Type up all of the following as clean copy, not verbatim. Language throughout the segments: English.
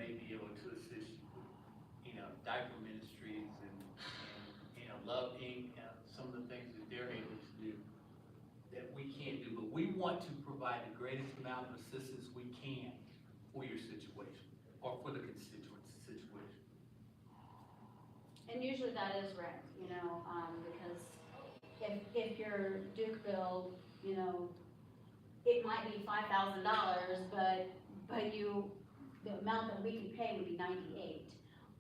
may be able to assist you with, diaper ministries and Love Inc., some of the things that they're able to do that we can't do, but we want to provide the greatest amount of assistance we can for your situation, or for the constituent's situation. And usually that is rent, because if you're Dukeville, it might be $5,000, but the amount that we can pay would be 98.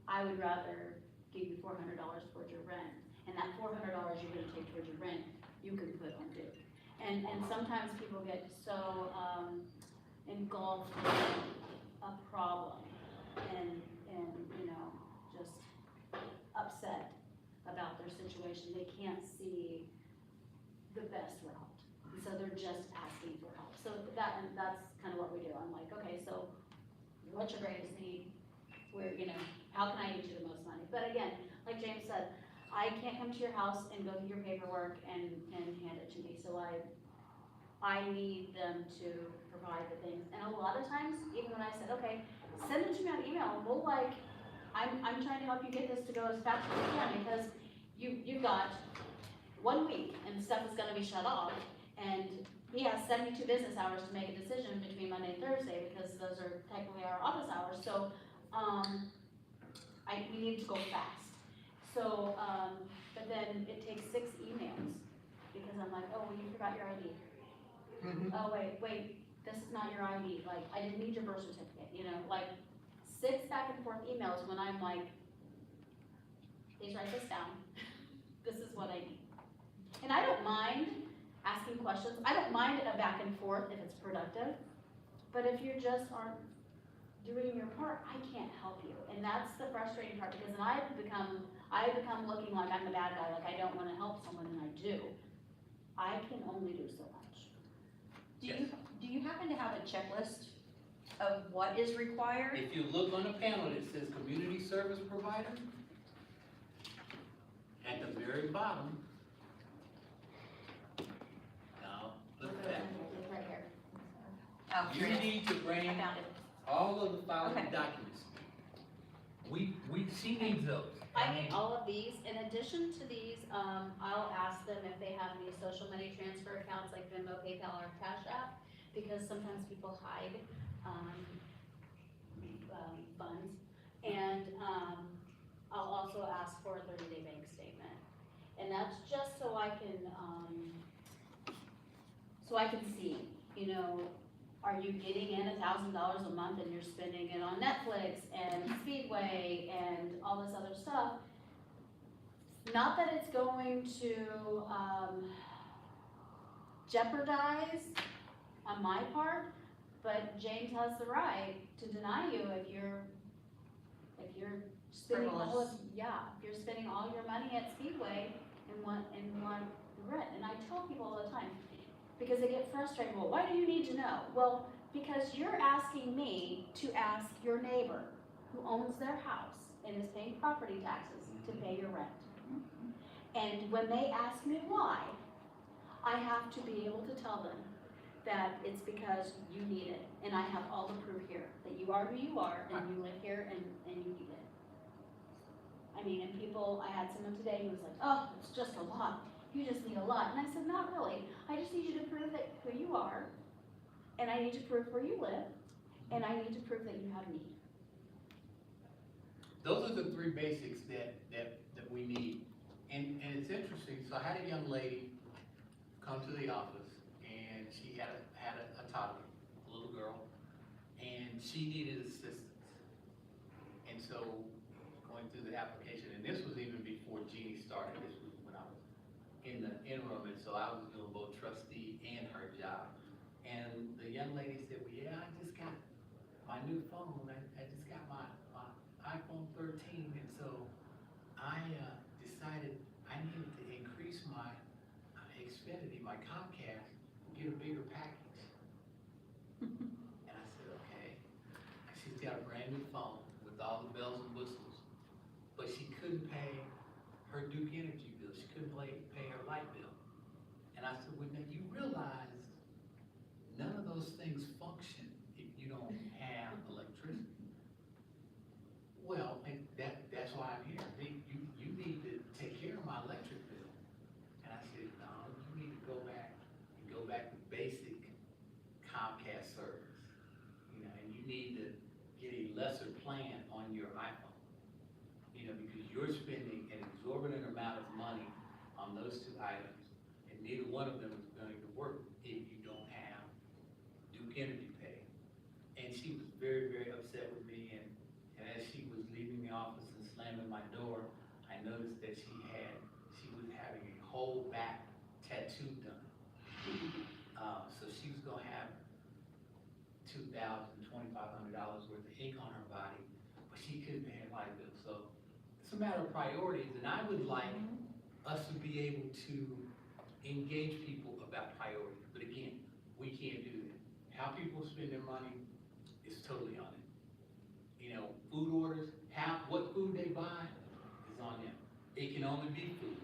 I would rather give you $400 towards your rent, and that $400 you're gonna take towards your rent, you can put on Duke. And sometimes people get so engulfed in a problem and just upset about their situation. They can't see the best route, so they're just asking for help. So that's kind of what we do. I'm like, okay, so what's your greatest need? How can I get you the most money? But again, like James said, I can't come to your house and go through your paperwork and hand it to me. So I need them to provide the things. And a lot of times, even when I said, okay, send it to me on email, we'll I'm trying to help you get this to go as fast as you can, because you've got 1 week and stuff is gonna be shut off. And he has 72 business hours to make a decision between Monday and Thursday, because those are technically our office hours. So we need to go fast. So, but then it takes 6 emails, because I'm like, oh, well, you forgot your ID. Oh, wait, this is not your ID. Like, I didn't need your birth certificate, 6 back and forth emails when I'm like, please write this down. This is what I need. And I don't mind asking questions. I don't mind a back and forth if it's productive. But if you just aren't doing your part, I can't help you. And that's the frustrating part, because then I become looking like I'm the bad guy, like I don't want to help someone, and I do. I can only do so much. Do you happen to have a checklist of what is required? If you look on the panel that says community service provider, at the very bottom, now, look at that. It's right here. Oh, You here it is. need to bring I found it. all of the following Okay. documents. She needs those. I need all of these. In addition to these, I'll ask them if they have any social money transfer accounts like Venmo, PayPal, or Cash App, because sometimes people hide funds. And I'll also ask for a 30-day bank statement. And that's just so I can see, are you getting in $1,000 a month and you're spending it on Netflix and Speedway and all this other stuff? Not that it's going to jeopardize on my part, but James has the right to deny you if you're spending if you're spending all your money at Speedway and want rent. And I tell people all the time, because they get frustrated, well, why do you need to know? Well, because you're asking me to ask your neighbor who owns their house and is paying property taxes to pay your rent. And when they ask me why, I have to be able to tell them that it's because you need it. And I have all the proof here, that you are who you are, and you live here, and you need it. I mean, and I had someone today who was like, oh, it's just a lot. You just need a lot. And I said, not really. I just need you to prove that who you are, and I need to prove where you live, and I need to prove that you have need. Those are the 3 basics that we need. And it's interesting, so I had a young lady come to the office, and she had a toddler, a little girl, and she needed assistance. And so going through the application, and this was even before Jeannie started, this was when I was in the interim, and so I was doing both trustee and her job. And the young lady said, well, yeah, I just got my new phone, I just got my iPhone 13, and so I decided I needed to increase my Xfinity, my Comcast, get a bigger package. And I said, okay. She's got a brand new phone with all the bells and whistles, but she couldn't pay her Duke Energy bill. She couldn't pay her light bill. And I said, well, now you realize none of those things function if you don't have electricity. need to get a lesser plan on your iPhone. You know, because you're spending an exorbitant amount of money on those two items, and neither one of them is going to work if you don't have Duke Energy Pay. And she was very, very upset with me, and as she was leaving the office and slamming my door, I noticed that she was having a whole back tattoo done. So she was gonna have $2,000, $2,500 worth of ink on her body, but she couldn't pay her light bill. So it's a matter of priorities, and I would like us to be able to engage people about priorities. But again, we can't do that. How people spend their money is totally on it. You know, food orders, what food they buy is on them. It can only be food.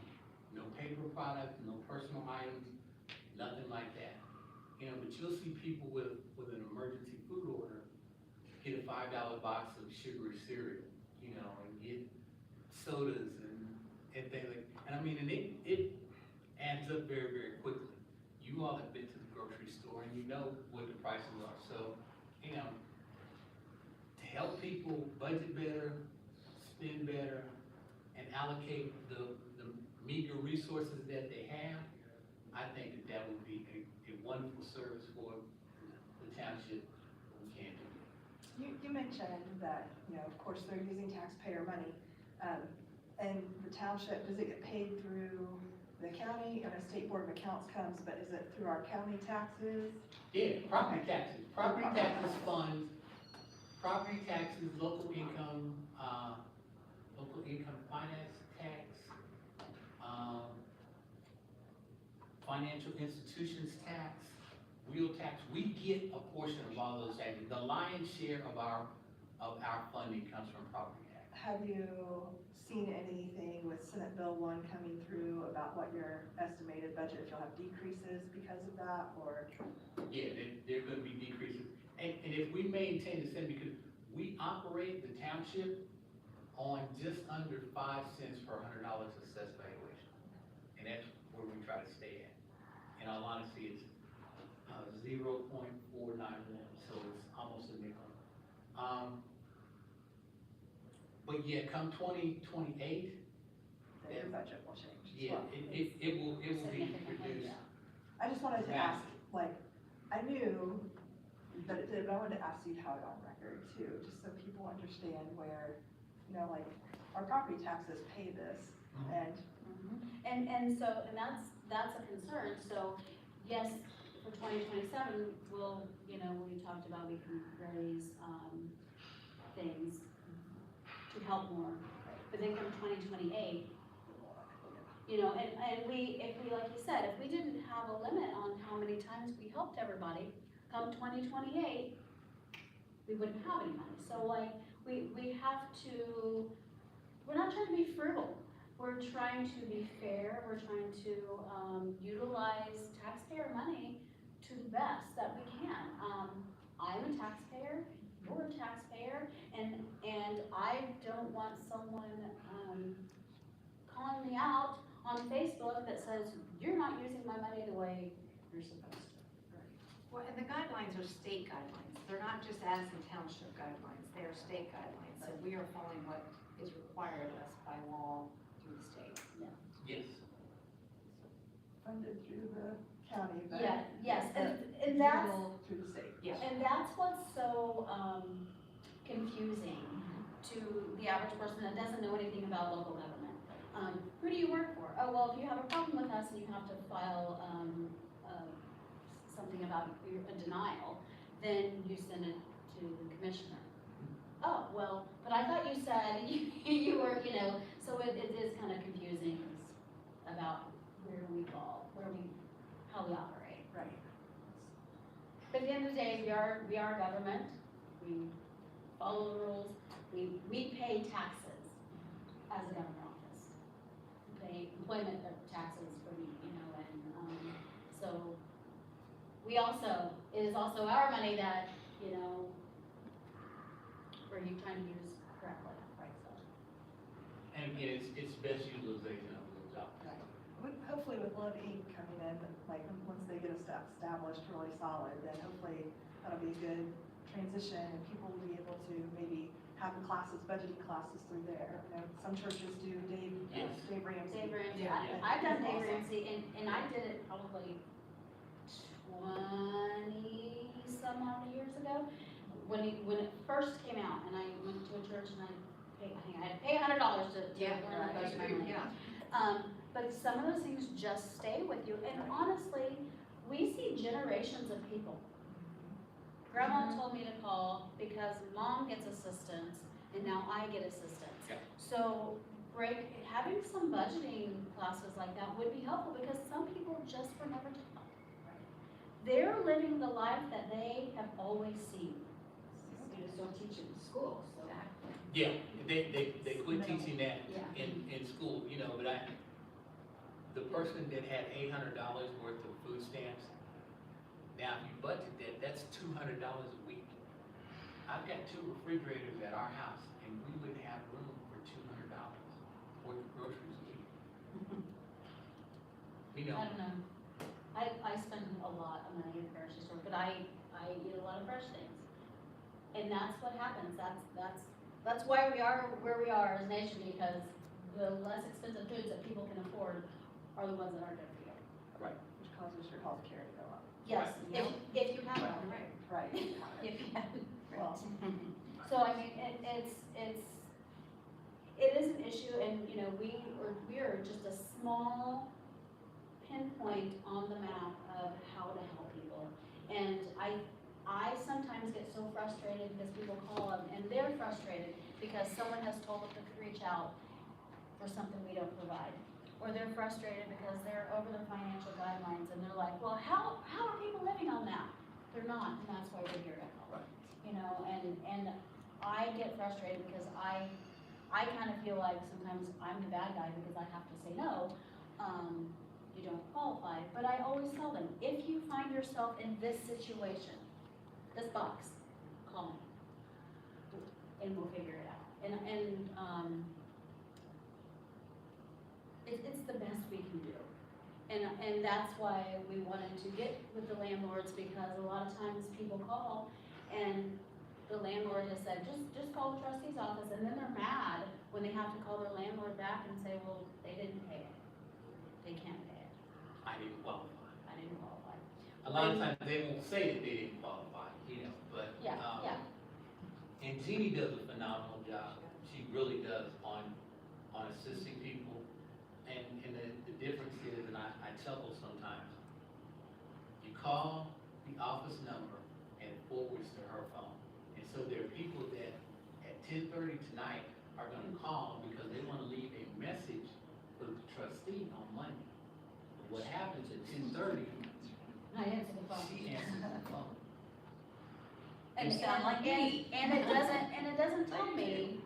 No paper products, no personal items, nothing like that. You know, but you'll see people with an emergency food order get a $5 box of sugary cereal, you know, and get sodas and things like, and I mean, and it adds up very, very quickly. You all have been to the grocery store and you know what the prices are. So, you know, to help people budget better, spend better, and allocate the meager resources that they have, I think that would be a wonderful service for the township. We can do. You mentioned that, you know, of course, they're using taxpayer money, and the township, does it get paid through the county, and a state board of accounts comes, but is it through our county taxes? Yeah, property taxes funds, property taxes, local income finance tax, financial institutions tax, wheel tax. We get a portion of all those taxes. The lion's share of our funding comes from property tax. Have you seen anything with Senate Bill 1 coming through about what your estimated budget, if you'll have decreases because of that, or? Yeah, there are gonna be decreases. And if we maintain the same, because we operate the township on just under 5 cents per $100 assessed valuation. And that's where we try to stay at. In all honesty, it's 0.491, so it's almost a nickel. But yeah, come 2028, That your budget will change as yeah, well. it will be Significantly, reduced. yeah. I just wanted to ask, like, I knew that it did, but I wanted to ask you to have it on record too, just so people understand where, you know, like, our property taxes pay this, and And that's a concern, so, yes, for 2027, we'll, you know, we talked about we can raise, things to help more, but then come 2028, you know, and if we, like you said, if we didn't have a limit on how many times we helped everybody, come 2028, we wouldn't have any money, so like, we have to, we're not trying to be frugal. We're trying to be fair, we're trying to utilize taxpayer money to the best that we can. I'm a taxpayer, you're a taxpayer, and I don't want someone calling me out on Facebook that says, you're not using my money the way you're supposed to. Well, and the guidelines are state guidelines. They're not just Addison Township guidelines. They are state guidelines. So we are following what is required of us by law through the state. Yes. funded through the county, but. Yeah, yes, and that's, legal through the state. Yeah. and that's what's so confusing to the average person that doesn't know anything about local government. Who do you work for? Oh, well, if you have a problem with us and you have to file something about a denial, then you send it to the commissioner. Oh, well, but I thought you said you were, you know, so it is kind of confusing about where we fall, how we operate. Right. But at the end of the day, we are government, we follow the rules, we pay taxes as a government office. We pay employment taxes for me, you know, and, so we also, it is also our money that, you know, we're trying to use correctly, right, so. And again, it's best utilization of those dollars. Right. Hopefully with Love Inc. coming in, like, once they get established really solid, then hopefully that'll be a good transition, and people will be able to maybe have classes, budgeting classes through there. You know, some churches do Yes. Dave Ramsey. Dave Ramsey, Yeah. I've done Dave Awesome. Ramsey, and I did it probably 20 some odd years ago, when it first came out, and I went to a church and I had to pay $100 to Yeah, learn how to budget my right, money. yeah. But some of those things just stay with you, and honestly, we see generations of people. Grandma told me to call because mom gets assistance, and now I get assistance. Yeah. So having some budgeting classes like that would be helpful, because some people just were never taught. They're living the life that they have always seen. You just don't teach it in school, so. Yeah, they quit teaching that Yeah. in school, you know, but the person that had $800 worth of food stamps, now if you budget that, that's $200 a week. I've got 2 refrigerators at our house, and we would have room for $200 worth of groceries a week. You know, I don't know. I spend a lot of money at the grocery store, but I eat a lot of fresh things. And that's what happens. That's why we are where we are as a nation, because the less expensive foods that people can afford are the ones that are good for you. Which causes your health care to go up. Yes, if you have one. Right. Right. If you have, Well, So I mean, it is an issue, and you know, we are just a small pinpoint on the map of how to help people. And I sometimes get so frustrated because people call them and they're frustrated because someone has told them to reach out for something we don't provide. Or they're frustrated because they're over their financial guidelines and they're like, well, how are people living on that? They're not, and that's why we're here to help. Right. You know, and I get frustrated because I kind of feel like sometimes I'm the bad guy because I have to say no. You don't qualify, but I always tell them, if you find yourself in this situation, this box, call me, and we'll figure it out. It's the best we can do. And that's why we wanted to get with the landlords, because a lot of times people call and the landlord has said, just call the trustee's office, and then they're mad when they have to call their landlord back and say, well, they didn't pay it. They can't pay it. I didn't qualify. I didn't qualify. A lot of times they won't say that they didn't qualify, you know, but. Yeah, yeah. And Jeannie does a phenomenal job. She really does on assisting people. And the difference is, and I chuckle sometimes, you call the office number and it forwards to her phone. And so there are people that at 10:30 tonight are gonna call because they wanna leave a message for the trustee on Monday. But what happens at 10:30, I answer the phone. she answers the phone. And, You sound like me. and it doesn't tell me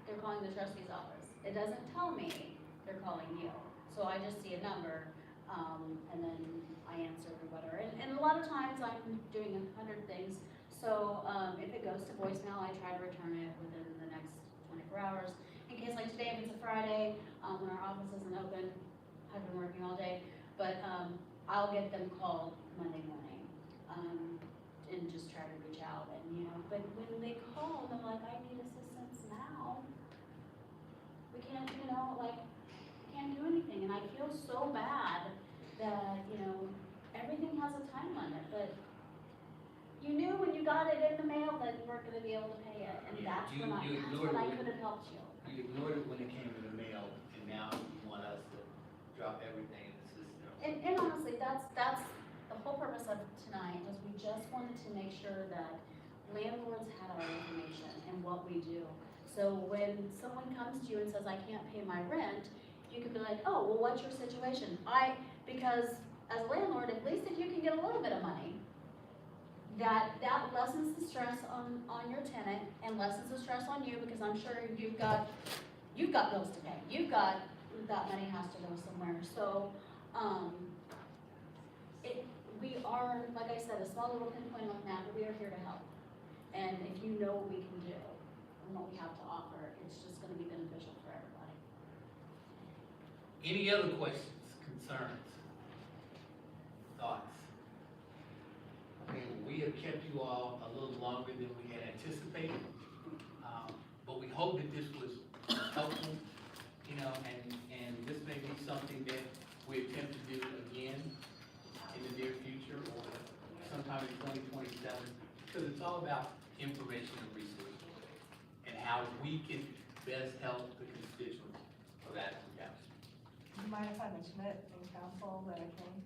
they're calling the trustee's office. It doesn't tell me they're calling you. So I just see a number, and then I answer or whatever. And a lot of times I'm doing 100 things. So, if it goes to voicemail, I try to return it within the next 24 hours. In case like today, if it's a Friday, when our office isn't open, I've been working all day, but, I'll get them called Monday morning, and just try to reach out and, you know, but when they call, they're like, I need assistance now. We can't, you know, like, can't do anything, and I feel so bad that, you know, everything has a time limit, but you knew when you got it in the mail that you weren't gonna be able to pay it, and Yeah, that's you when ignored I it. could have helped you. You ignored it when it came in the mail, and now you want us to drop everything in the system. And honestly, that's the whole purpose of tonight, was we just wanted to make sure that landlords had our information and what we do. So when someone comes to you and says, I can't pay my rent, you can be like, oh, well, what's your situation? Because as a landlord, at least if you can get a little bit of money, that lessens the stress on your tenant and lessens the stress on you, because I'm sure you've got bills to pay. That money has to go somewhere. So, we are, like I said, a small little pinpoint on that, but we are here to help. And if you know what we can do and what we have to offer, it's just gonna be beneficial for everybody. Any other questions, concerns, thoughts? Okay, we we have kept you all a little longer than we had anticipated. But we hope that this was helpful, you know, and this may be something that we attempt to do again in the near future or sometime in 2027, because it's all about information and research and how we can best help the constituents of Addison Township. Do you mind if I mention it in council that I came?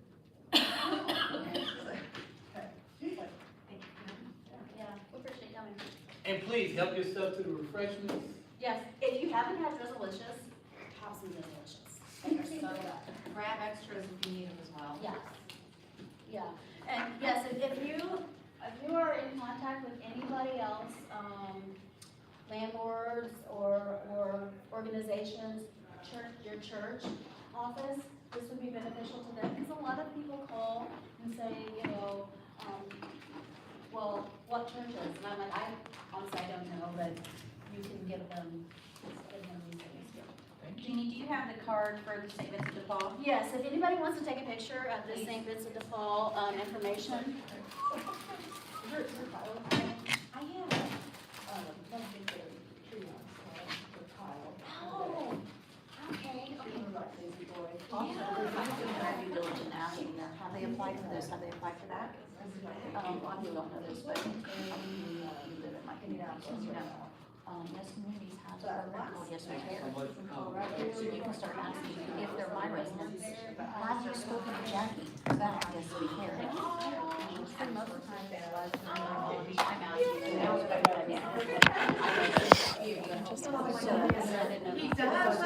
Okay. Yeah, we appreciate coming. And please, help yourself to the refreshments. Yes, if you haven't had resolutions, have some resolutions. They are so good. Grab extras if you need them as well. Yes, yeah, and yes, if you are in contact with anybody else, landlords or organizations, your church office, this would be beneficial to them, because a lot of people call and say, you know, well, what churches? And I'm like, I honestly, I don't know, but you can give them these things. Jeannie, do you have the card for the St. Vincent de Paul? Yes, if anybody wants to take a picture of the St. Vincent de Paul, information. I have. Oh, okay, okay. Have they applied for this? Have they applied for that? A lot of people don't know this, but you live in my community, so you know. Yes, communities have a program called Yes We Care. So you can start asking if they're my residents. Have you spoken to Jackie about Yes We Care? And most of the time it was, I'm asking now. I didn't know. He does.